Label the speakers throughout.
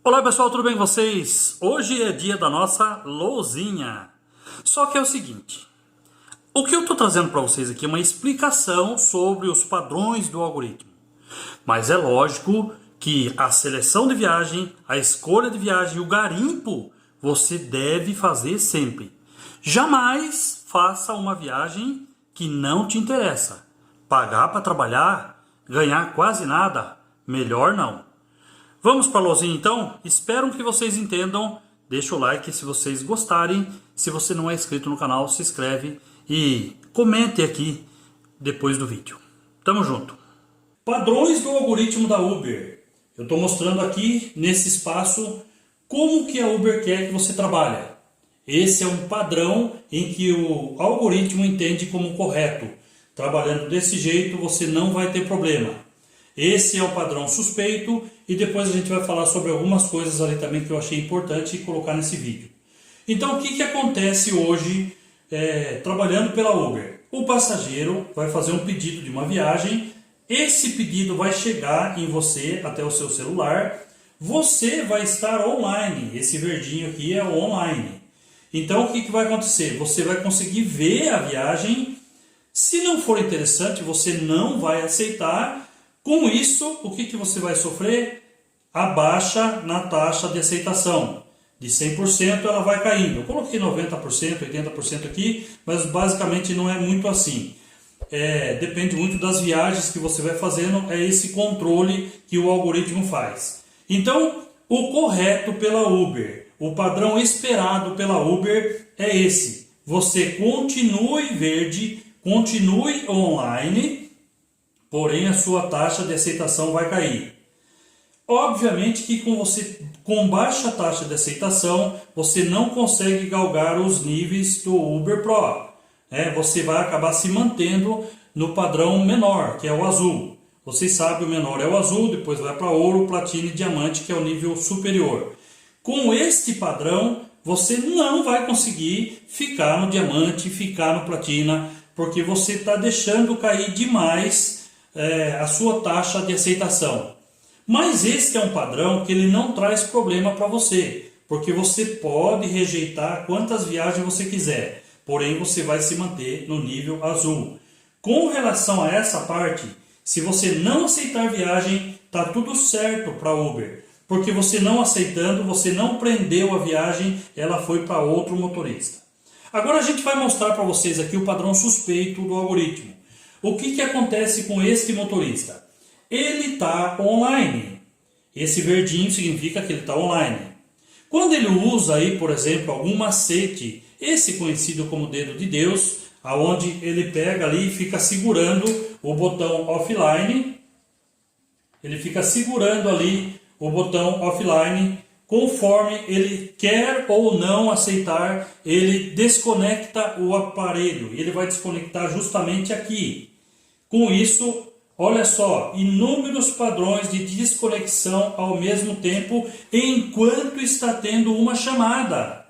Speaker 1: Olá pessoal, tudo bem com vocês? Hoje é dia da nossa lousinha. Só que é o seguinte, o que eu estou trazendo para vocês aqui é uma explicação sobre os padrões do algoritmo. Mas é lógico que a seleção de viagem, a escolha de viagem e o garimpo você deve fazer sempre. Jamais faça uma viagem que não te interessa. Pagar para trabalhar, ganhar quase nada, melhor não. Vamos para a lousinha então? Espero que vocês entendam. Deixa o like se vocês gostarem. Se você não é inscrito no canal, se inscreve e comente aqui depois do vídeo. Tamo junto. Padrões do algoritmo da Uber. Eu estou mostrando aqui nesse espaço como que a Uber quer que você trabalhe. Esse é um padrão em que o algoritmo entende como correto. Trabalhando desse jeito você não vai ter problema. Esse é o padrão suspeito e depois a gente vai falar sobre algumas coisas ali também que eu achei importante colocar nesse vídeo. Então o que acontece hoje trabalhando pela Uber? O passageiro vai fazer um pedido de uma viagem, esse pedido vai chegar em você até o seu celular, você vai estar online, esse verdinho aqui é o online. Então o que vai acontecer? Você vai conseguir ver a viagem, se não for interessante você não vai aceitar. Com isso, o que você vai sofrer? A baixa na taxa de aceitação. De 100% ela vai caindo. Eu coloquei 90%, 80% aqui, mas basicamente não é muito assim. Depende muito das viagens que você vai fazendo, é esse controle que o algoritmo faz. Então, o correto pela Uber, o padrão esperado pela Uber é esse. Você continue verde, continue online, porém a sua taxa de aceitação vai cair. Obviamente que com baixa taxa de aceitação, você não consegue galgar os níveis do Uber Pro. Você vai acabar se mantendo no padrão menor, que é o azul. Vocês sabem, o menor é o azul, depois vai para ouro, platina e diamante, que é o nível superior. Com este padrão, você não vai conseguir ficar no diamante, ficar no platina, porque você está deixando cair demais a sua taxa de aceitação. Mas esse é um padrão que ele não traz problema para você, porque você pode rejeitar quantas viagens você quiser, porém você vai se manter no nível azul. Com relação a essa parte, se você não aceitar viagem, tá tudo certo para Uber, porque você não aceitando, você não prendeu a viagem, ela foi para outro motorista. Agora a gente vai mostrar para vocês aqui o padrão suspeito do algoritmo. O que acontece com este motorista? Ele está online. Esse verdinho significa que ele está online. Quando ele usa aí, por exemplo, algum macete, esse conhecido como dedo de Deus, aonde ele pega ali e fica segurando o botão offline, ele fica segurando ali o botão offline, conforme ele quer ou não aceitar, ele desconecta o aparelho. Ele vai desconectar justamente aqui. Com isso, olha só, inúmeros padrões de desconexão ao mesmo tempo enquanto está tendo uma chamada.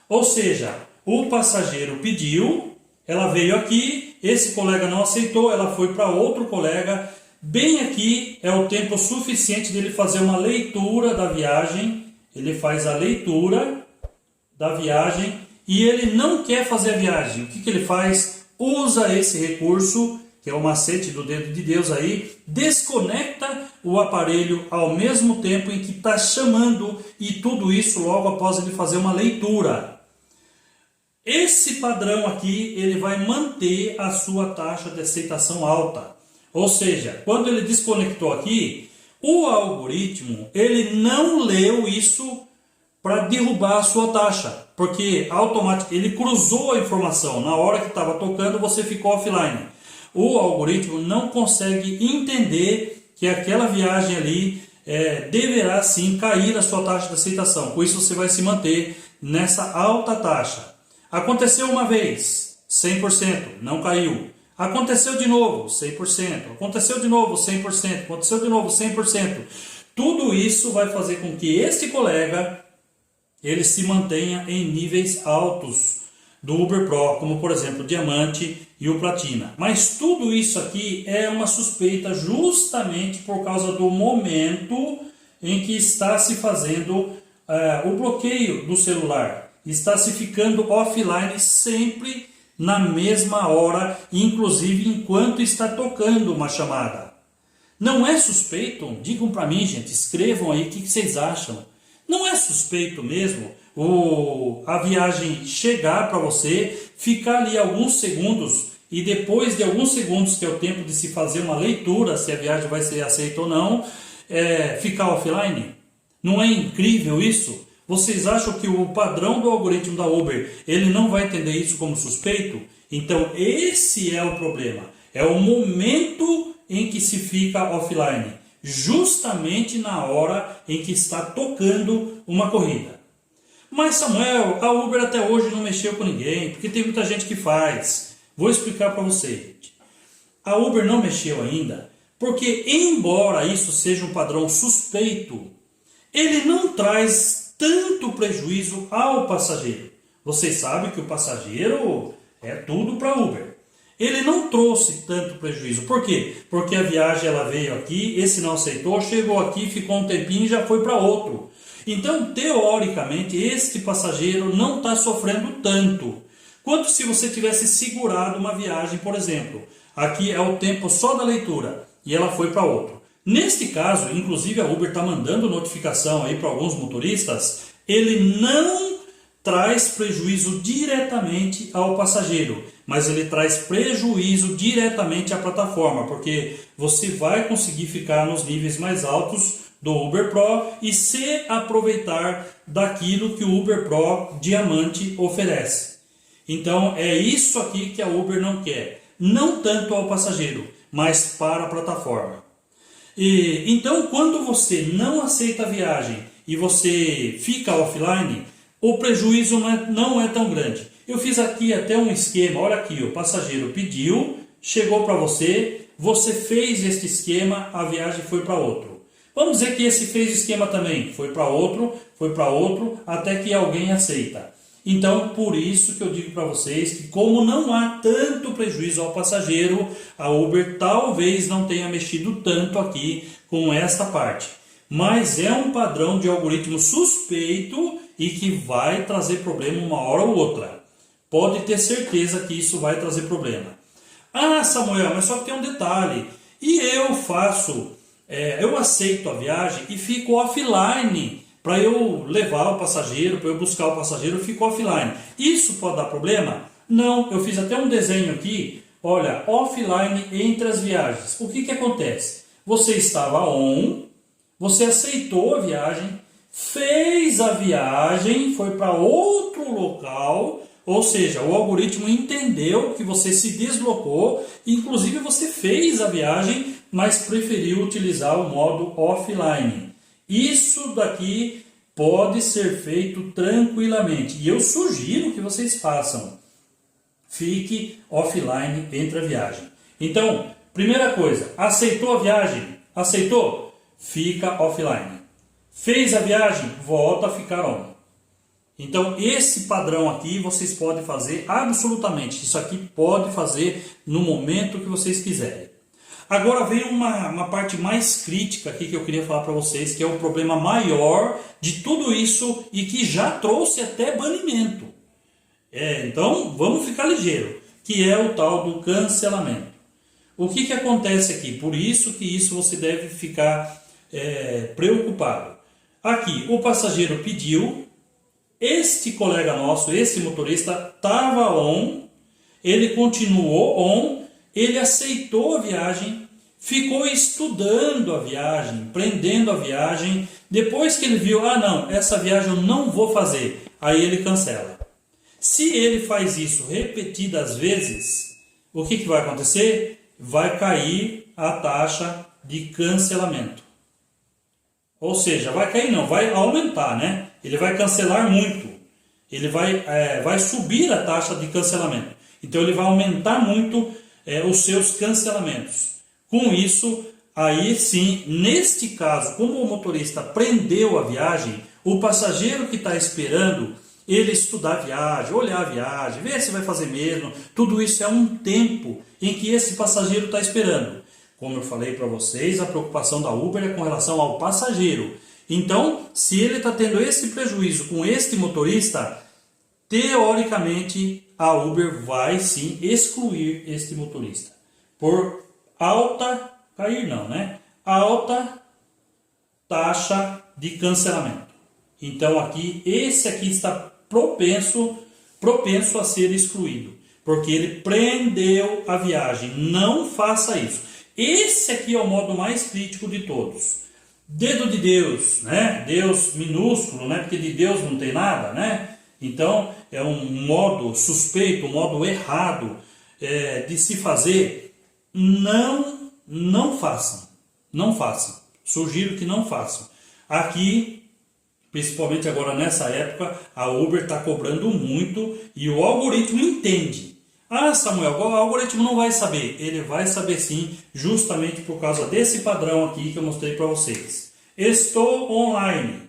Speaker 1: Ou seja, o passageiro pediu, ela veio aqui, esse colega não aceitou, ela foi para outro colega. Bem aqui é o tempo suficiente dele fazer uma leitura da viagem. Ele faz a leitura da viagem e ele não quer fazer a viagem. O que ele faz? Usa esse recurso, que é o macete do dedo de Deus aí, desconecta o aparelho ao mesmo tempo em que está chamando, e tudo isso logo após ele fazer uma leitura. Esse padrão aqui, ele vai manter a sua taxa de aceitação alta. Ou seja, quando ele desconectou aqui, o algoritmo, ele não leu isso para derrubar a sua taxa, porque automaticamente ele cruzou a informação. Na hora que estava tocando, você ficou offline. O algoritmo não consegue entender que aquela viagem ali deverá sim cair a sua taxa de aceitação. Com isso você vai se manter nessa alta taxa. Aconteceu uma vez, 100%, não caiu. Aconteceu de novo, 100%. Aconteceu de novo, 100%. Aconteceu de novo, 100%. Tudo isso vai fazer com que este colega ele se mantenha em níveis altos do Uber Pro, como por exemplo o diamante e o platina. Mas tudo isso aqui é uma suspeita justamente por causa do momento em que está se fazendo o bloqueio do celular. Está se ficando offline sempre na mesma hora, inclusive enquanto está tocando uma chamada. Não é suspeito? Digam para mim, gente, escrevam aí o que vocês acham. Não é suspeito mesmo a viagem chegar para você, ficar ali alguns segundos e depois de alguns segundos, que é o tempo de se fazer uma leitura, se a viagem vai ser aceita ou não, ficar offline? Não é incrível isso? Vocês acham que o padrão do algoritmo da Uber, ele não vai entender isso como suspeito? Então esse é o problema. É o momento em que se fica offline, justamente na hora em que está tocando uma corrida. Mas Samuel, a Uber até hoje não mexeu com ninguém, porque tem muita gente que faz. Vou explicar para você. A Uber não mexeu ainda, porque embora isso seja um padrão suspeito, ele não traz tanto prejuízo ao passageiro. Vocês sabem que o passageiro é tudo para a Uber. Ele não trouxe tanto prejuízo. Por quê? Porque a viagem ela veio aqui, esse não aceitou, chegou aqui, ficou um tempinho e já foi para outro. Então, teoricamente, este passageiro não está sofrendo tanto quanto se você tivesse segurado uma viagem, por exemplo. Aqui é o tempo só da leitura e ela foi para outro. Neste caso, inclusive a Uber está mandando notificação aí para alguns motoristas, ele não traz prejuízo diretamente ao passageiro, mas ele traz prejuízo diretamente à plataforma, porque você vai conseguir ficar nos níveis mais altos do Uber Pro e se aproveitar daquilo que o Uber Pro Diamante oferece. Então é isso aqui que a Uber não quer, não tanto ao passageiro, mas para a plataforma. Então quando você não aceita a viagem e você fica offline, o prejuízo não é tão grande. Eu fiz aqui até um esquema, olha aqui, o passageiro pediu, chegou para você, você fez este esquema, a viagem foi para outro. Vamos dizer que esse fez esquema também, foi para outro, até que alguém aceita. Então, por isso que eu digo para vocês que como não há tanto prejuízo ao passageiro, a Uber talvez não tenha mexido tanto aqui com esta parte. Mas é um padrão de algoritmo suspeito e que vai trazer problema uma hora ou outra. Pode ter certeza que isso vai trazer problema. Ah, Samuel, mas só que tem um detalhe. E eu aceito a viagem e fico offline. Para eu levar o passageiro, para eu buscar o passageiro, eu fico offline. Isso pode dar problema? Não, eu fiz até um desenho aqui. Olha, offline entre as viagens. O que acontece? Você estava on, você aceitou a viagem, fez a viagem, foi para outro local, ou seja, o algoritmo entendeu que você se deslocou, inclusive você fez a viagem, mas preferiu utilizar o modo offline. Isso daqui pode ser feito tranquilamente e eu sugiro que vocês façam. Fique offline entre a viagem. Então, primeira coisa, aceitou a viagem? Aceitou? Fica offline. Fez a viagem? Volta a ficar on. Então, esse padrão aqui vocês podem fazer absolutamente. Isso aqui pode fazer no momento que vocês quiserem. Agora vem uma parte mais crítica aqui que eu queria falar para vocês, que é o problema maior de tudo isso e que já trouxe até banimento. Então, vamos ficar ligeiro, que é o tal do cancelamento. O que acontece aqui? Por isso que isso você deve ficar preocupado. Aqui, o passageiro pediu, este colega nosso, esse motorista, estava on, ele continuou on, ele aceitou a viagem, ficou estudando a viagem, prendendo a viagem. Depois que ele viu, não, essa viagem eu não vou fazer, aí ele cancela. Se ele faz isso repetidas vezes, o que vai acontecer? Vai cair a taxa de cancelamento. Ou seja, vai cair não, vai aumentar, né? Ele vai cancelar muito. Ele vai subir a taxa de cancelamento. Então ele vai aumentar muito os seus cancelamentos. Com isso, aí sim, neste caso, como o motorista prendeu a viagem, o passageiro que está esperando, ele estudar a viagem, olhar a viagem, ver se vai fazer mesmo, tudo isso é um tempo em que esse passageiro está esperando. Como eu falei para vocês, a preocupação da Uber é com relação ao passageiro. Então, se ele está tendo esse prejuízo com este motorista, teoricamente a Uber vai sim excluir este motorista por alta, cair não, né? Alta taxa de cancelamento. Então aqui, esse aqui está propenso a ser excluído, porque ele prendeu a viagem. Não faça isso. Esse aqui é o modo mais crítico de todos. Dedo de Deus, né? Deus minúsculo, né? Porque de Deus não tem nada, né? Então é um modo suspeito, um modo errado de se fazer. Não façam. Não façam. Sugiro que não façam. Aqui, principalmente agora nessa época, a Uber está cobrando muito e o algoritmo entende. Ah, Samuel, o algoritmo não vai saber. Ele vai saber sim, justamente por causa desse padrão aqui que eu mostrei para vocês. Estou online.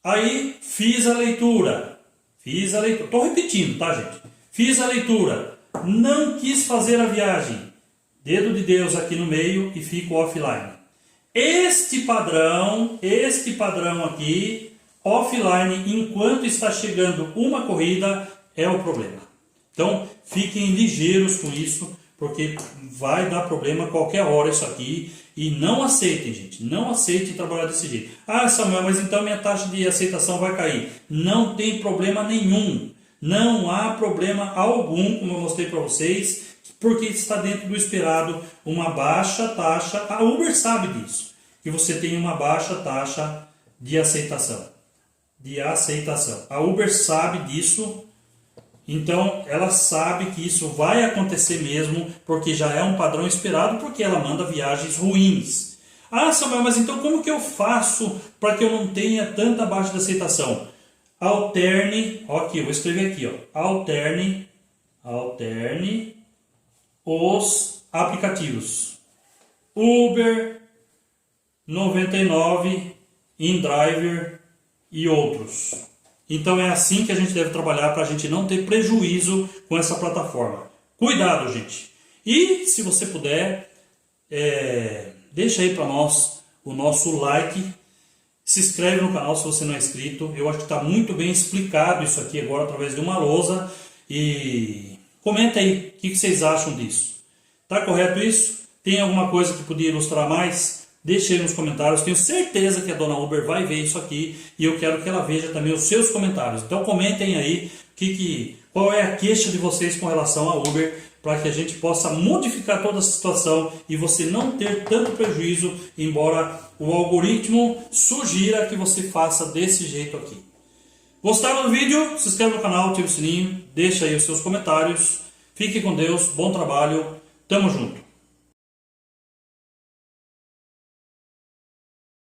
Speaker 1: Aí, fiz a leitura. Estou repetindo, tá, gente? Fiz a leitura. Não quis fazer a viagem. Dedo de Deus aqui no meio e fico offline. Este padrão aqui, offline, enquanto está chegando uma corrida, é o problema. Então, fiquem ligeiros com isso, porque vai dar problema a qualquer hora isso aqui. E não aceitem, gente. Não aceitem trabalhar desse jeito. Ah, Samuel, mas então minha taxa de aceitação vai cair. Não tem problema nenhum. Não há problema algum, como eu mostrei para vocês, porque está dentro do esperado uma baixa taxa. A Uber sabe disso, que você tem uma baixa taxa de aceitação. A Uber sabe disso. Então, ela sabe que isso vai acontecer mesmo, porque já é um padrão esperado, porque ela manda viagens ruins. Ah, Samuel, mas então como que eu faço para que eu não tenha tanta baixa de aceitação? Alterne, ó aqui, eu vou escrever aqui, ó, alterne os aplicativos. Uber, 99, InDriver e outros. Então é assim que a gente deve trabalhar para a gente não ter prejuízo com essa plataforma. Cuidado, gente! E se você puder, deixa aí para nós o nosso like. Se inscreve no canal se você não é inscrito. Eu acho que está muito bem explicado isso aqui agora através de uma lousa. E comenta aí o que vocês acham disso. Tá correto isso? Tem alguma coisa que podia ilustrar mais? Deixe aí nos comentários. Tenho certeza que a dona Uber vai ver isso aqui e eu quero que ela veja também os seus comentários. Então comentem aí qual é a queixa de vocês com relação à Uber, para que a gente possa modificar toda a situação e você não ter tanto prejuízo, embora o algoritmo sugira que você faça desse jeito aqui. Gostaram do vídeo? Se inscreve no canal, ativa o sininho, deixa aí os seus comentários. Fique com Deus, bom trabalho, tamo junto!